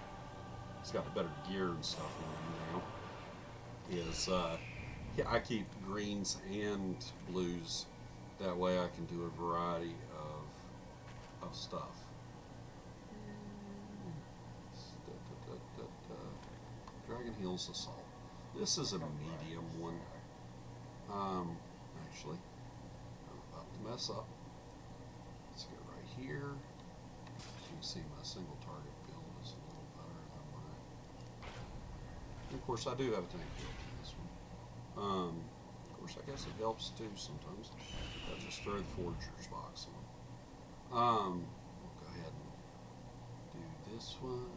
it's got better gear and stuff on it now, is I keep greens and blues. That way I can do a variety of stuff. Dragon Heels Assault. This is a medium one. Actually, I'm about to mess up. Let's go right here. As you can see, my single target build is a little better than mine. And of course, I do have a tank build in this one. Of course, I guess it helps too sometimes. I just throw the Forger's box on. We'll go ahead and do this one.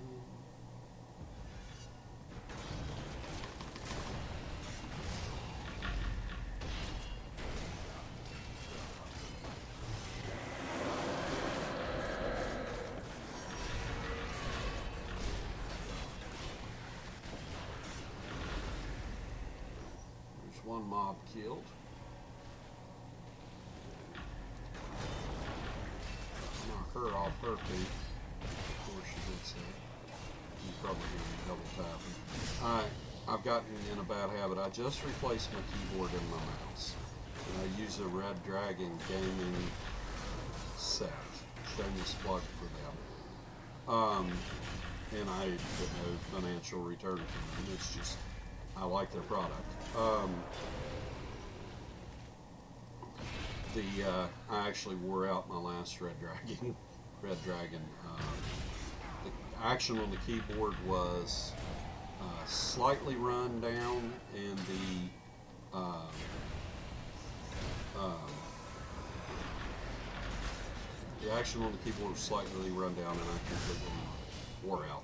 One mob killed. Knock her off her feet. Of course she did so. You probably hear me double tapping. I've gotten in a bad habit. I just replaced my keyboard and my mouse. And I use a Red Dragon gaming set. Shameless plug for them. And I get no financial return from them. It's just I like their product. I actually wore out my last Red Dragon. The action on the keyboard was slightly run down, and the action on the keyboard was slightly run down, and I completely wore out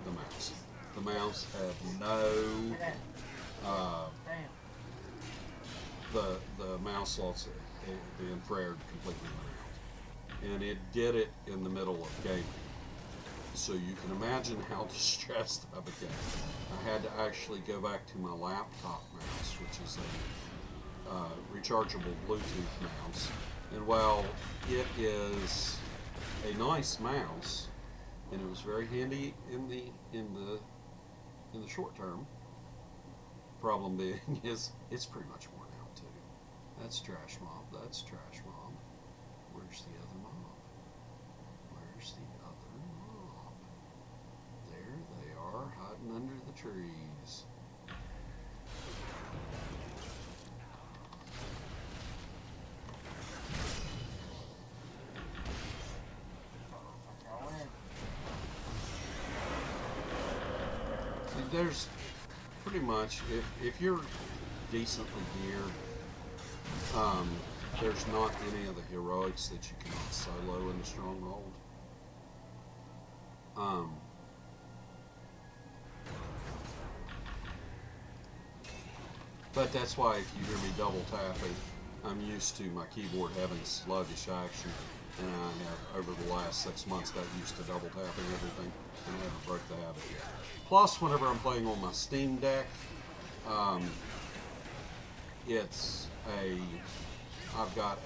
the mouse. The mouse had no the mouse slots, the infrared completely went out, and it did it in the middle of gaming. So you can imagine how distressed I became. I had to actually go back to my laptop mouse, which is a rechargeable Bluetooth mouse. And while it is a nice mouse, and it was very handy in the short term, problem being is it's pretty much worn out too. That's Trash Mob. That's Trash Mob. Where's the other mob? Where's the other mob? There they are, hiding under the trees. There's pretty much, if you're decently geared, there's not any of the heroics that you cannot solo in the Stronghold. But that's why if you hear me double tapping, I'm used to my keyboard having sluggish action, and I have over the last 6 months got used to double tapping everything, and I haven't broke the habit yet. Plus, whenever I'm playing on my Steam Deck, it's a I've got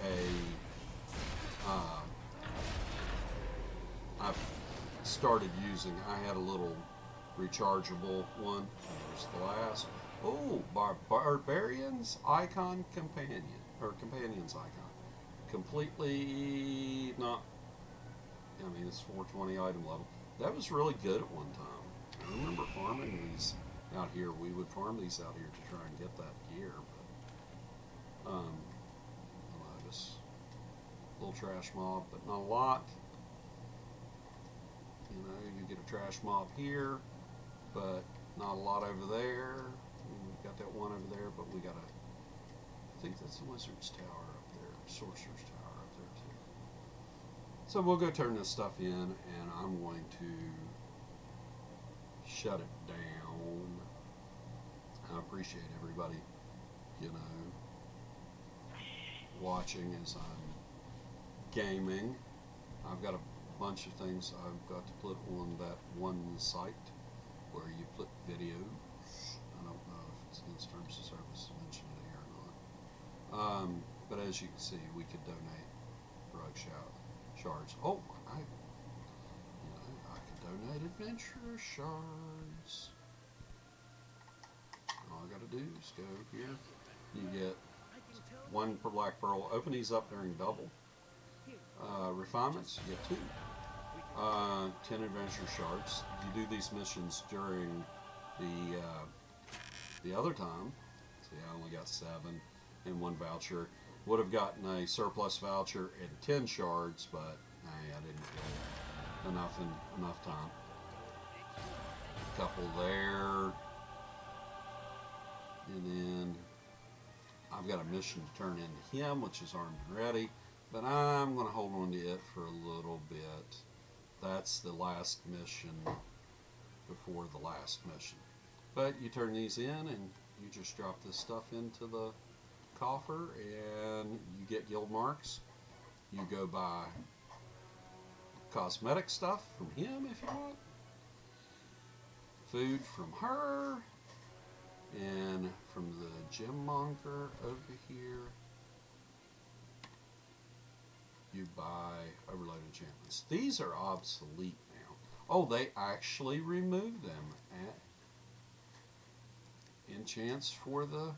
I've started using, I had a little rechargeable one. There's the last. Oh, Barbarian's Icon Companion, or Companion's Icon. Completely not, I mean, it's 420 item level. That was really good at one time. I remember farming these out here. We would farm these out here to try and get that gear. But, just a little trash mob, but not a lot. You know, you get a trash mob here, but not a lot over there. We've got that one over there, but we got I think that's the Wizard's Tower up there, Sorcerer's Tower up there too. So we'll go turn this stuff in, and I'm going to shut it down. I appreciate everybody, you know, watching as I'm gaming. I've got a bunch of things I've got to put on that one site where you put video. I don't know if it's against terms of service to mention it here or not. But as you can see, we could donate rug shards. Oh, I could donate adventure shards. All I gotta do is go here. You get one per black pearl. Open these up during double. Refinements, you get 2. 10 adventure shards. You do these missions during the other time. See, I only got 7 and 1 voucher. Would have gotten a surplus voucher and 10 shards, but I didn't get enough time. A couple there, and then I've got a mission to turn into him, which is armed and ready. But I'm going to hold on to it for a little bit. That's the last mission before the last mission. But you turn these in and you just drop this stuff into the coffer and you get guild marks. You go buy cosmetic stuff from him if you want. Food from her. And from the gem monger over here, you buy overload enchantments. These are obsolete now. Oh, they actually removed them. Enchants for the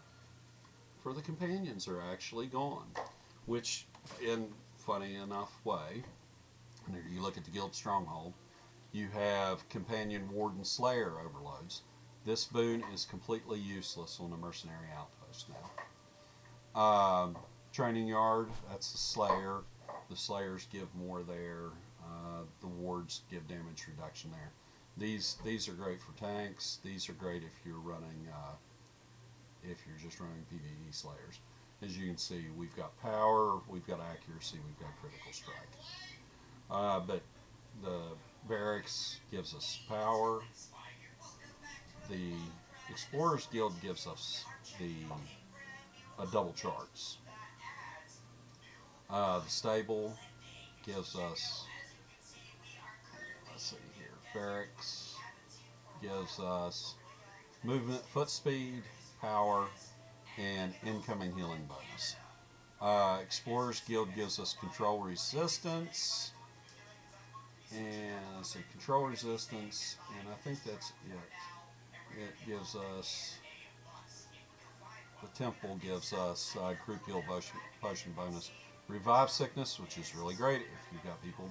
companions are actually gone. Which, in funny enough way, and if you look at the guild Stronghold, you have companion warden slayer overloads. This boon is completely useless on a mercenary outpost now. Training yard, that's the slayer. The slayers give more there. The wards give damage reduction there. These are great for tanks. These are great if you're running, if you're just running PvE slayers. As you can see, we've got power, we've got accuracy, we've got critical strike. But the barracks gives us power. The Explorers Guild gives us double charts. The stable gives us, let's see here, barracks gives us movement, foot speed, power, and incoming healing bonus. Explorers Guild gives us control resistance, and let's see, control resistance, and I think that's it. It gives us, the temple gives us group heal potion bonus. Revive sickness, which is really great if you've got people,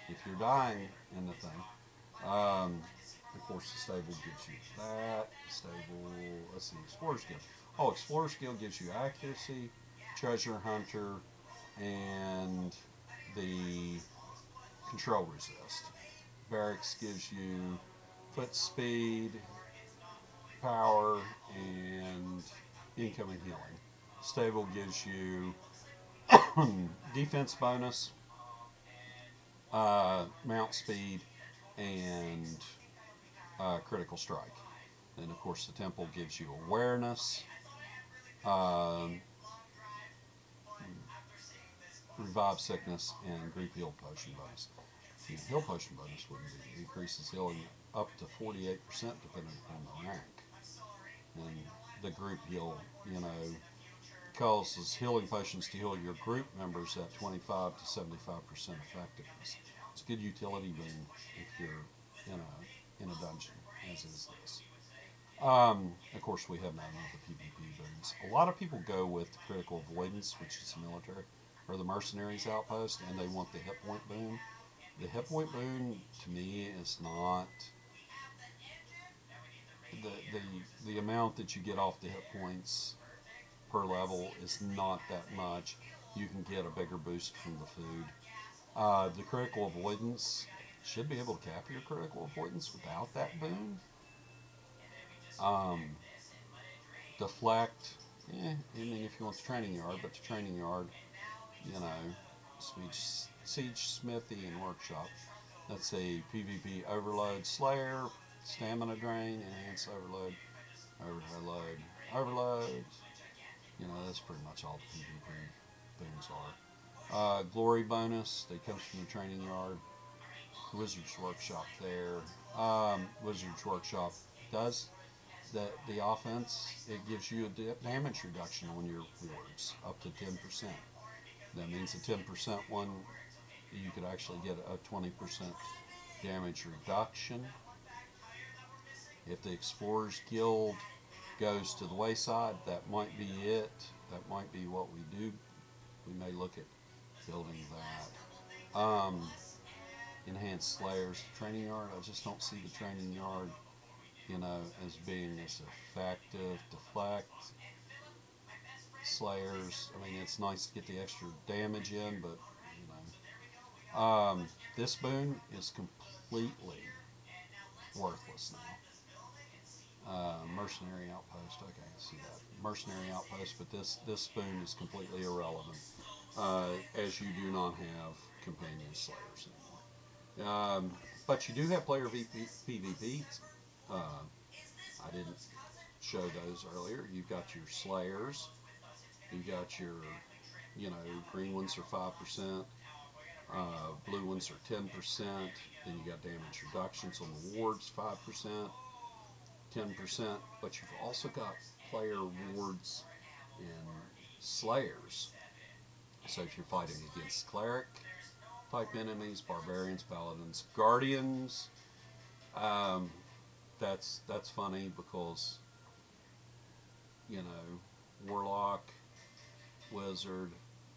if you're dying in the thing. Of course, the stable gives you that. Stable, let's see, Explorers Guild. Oh, Explorers Guild gives you accuracy, treasure hunter, and the control resist. Barracks gives you foot speed, power, and incoming healing. Stable gives you defense bonus, mount speed, and critical strike. And of course the temple gives you awareness, revive sickness, and group heal potion bonus. The heal potion bonus wouldn't be, increases healing up to 48% depending on the rank. And the group heal, you know, causes healing potions to heal your group members at 25 to 75% effectiveness. It's a good utility boon if you're in a dungeon, as is this. Of course, we have none of the PvP boons. A lot of people go with the critical avoidance, which is the military, or the mercenaries outpost, and they want the hit point boon. The hit point boon, to me, is not the amount that you get off the hit points per level is not that much. You can get a bigger boost from the food. The critical avoidance should be able to cap your critical avoidance without that boon. Deflect, I mean, if you want the training yard, but the training yard, you know, siege, smithy, and workshop. That's a PvP overload, slayer, stamina drain, enhance overload, overload. You know, that's pretty much all the PvP boons are. Glory bonus, that comes from the training yard. Wizard's Workshop there. Wizard's Workshop does the offense. It gives you a damage reduction on your wards, up to 10%. That means a 10% one, you could actually get a 20% damage reduction. If the Explorers Guild goes to the wayside, that might be it. That might be what we do. We may look at building that. Enhanced Slayers, training yard. I just don't see the training yard, you know, as being as effective. Deflect, Slayers. I mean, it's nice to get the extra damage in, but you know, this boon is completely worthless now. Mercenary Outpost, okay, I see that. Mercenary Outpost, but this boon is completely irrelevant, as you do not have companion slayers anymore. But you do have player PvP. I didn't show those earlier. You've got your slayers. You've got your, you know, green ones are 5%. Blue ones are 10%. Then you got damage reductions on the wards, 5%. 10%, but you've also got player wards and slayers. So if you're fighting against cleric type enemies, barbarians, paladins, guardians, that's funny because, you know, warlock, wizard,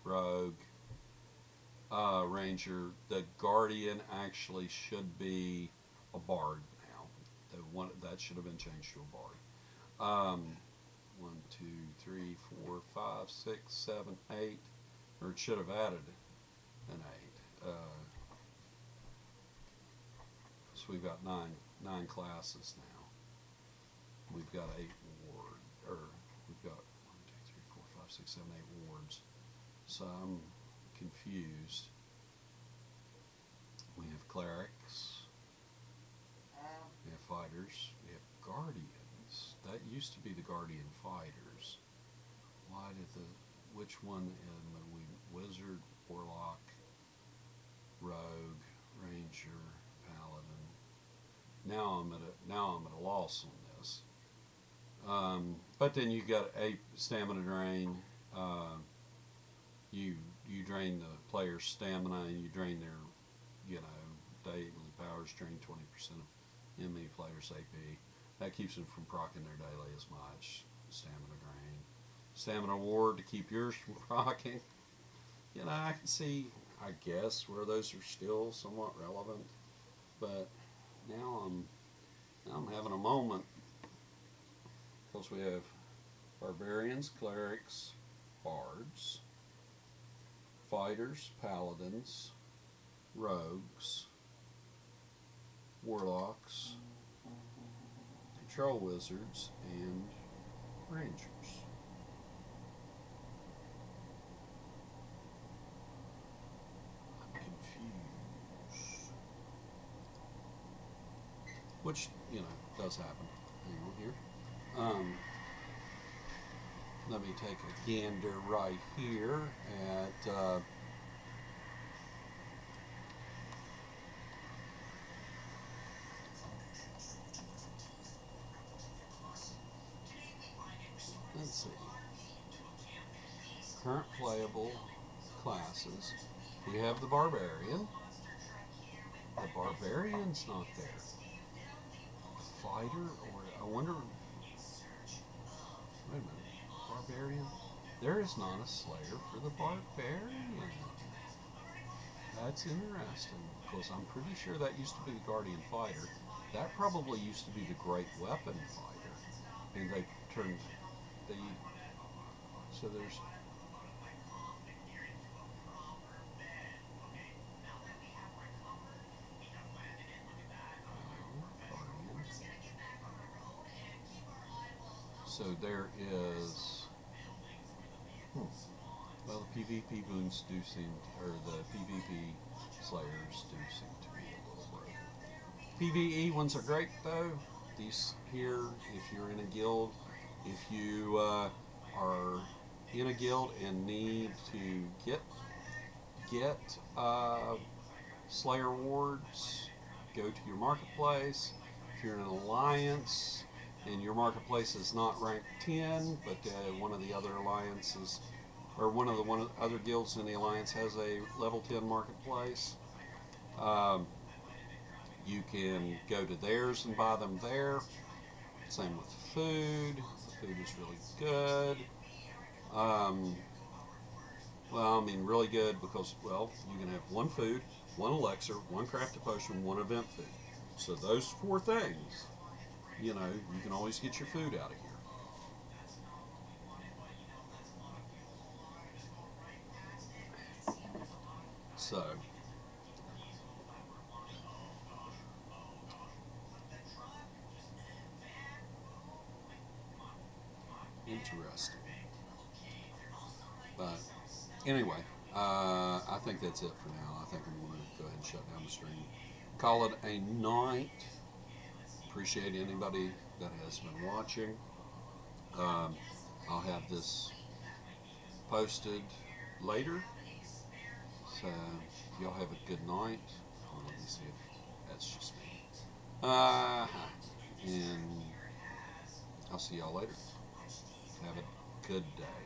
rogue, ranger. The guardian actually should be a bard. That should have been changed to a bard. 1, 2, 3, 4, 5, 6, 7, 8, or it should have added an 8. So we've got nine classes now. We've got 8 we've got 1, 2, 3, 4, 5, 6, 7, 8 wards. So I'm confused. We have clerics. We have fighters. We have guardians. That used to be the guardian fighters. Which one am we? Wizard, warlock, rogue, ranger, paladin. Now I'm at a loss on this. But then you got a stamina drain. You drain the player's stamina and you drain their, you know, daily powers. Drain 20% of enemy players' AP. That keeps them from proccing their daily as much. Stamina drain. Stamina ward to keep yours from proccing. You know, I can see, I guess, where those are still somewhat relevant. But now I'm having a moment. Because we have barbarians, clerics, bards, fighters, paladins, rogues, warlocks, control wizards, and rangers. I'm confused. Which, you know, does happen. Hang on here. Let me take a gander right here at let's see. current playable classes. We have the Barbarian. The Barbarian's not there. The Fighter, or I wonder. Wait a minute. Barbarian? There is not a Slayer for the Barbarian. That's interesting, because I'm pretty sure that used to be the Guardian Fighter. That probably used to be the Great Weapon Fighter. And they turned the. So there's. So there is. Well, the PvP boons do seem, or the PvP Slayers do seem to be a little broken. PvE ones are great though. These here, if you're in a guild, if you are in a guild and need to get Slayer wards, go to your marketplace. If you're in an alliance and your marketplace is not ranked 10, but one of the other alliances, or one of the other guilds in the alliance has a level 10 marketplace, you can go to theirs and buy them there. Same with food. The food is really good. Well, I mean really good because, well, you can have one food, one elixir, one crafted potion, one event food. So those 4 things, you know, you can always get your food out of here. So, interesting. But anyway, I think that's it for now. I think I'm going to go ahead and shut down the stream. Call it a night. Appreciate anybody that has been watching. I'll have this posted later. So y'all have a good night. Let me see if that's just me. And I'll see y'all later. Have a good day.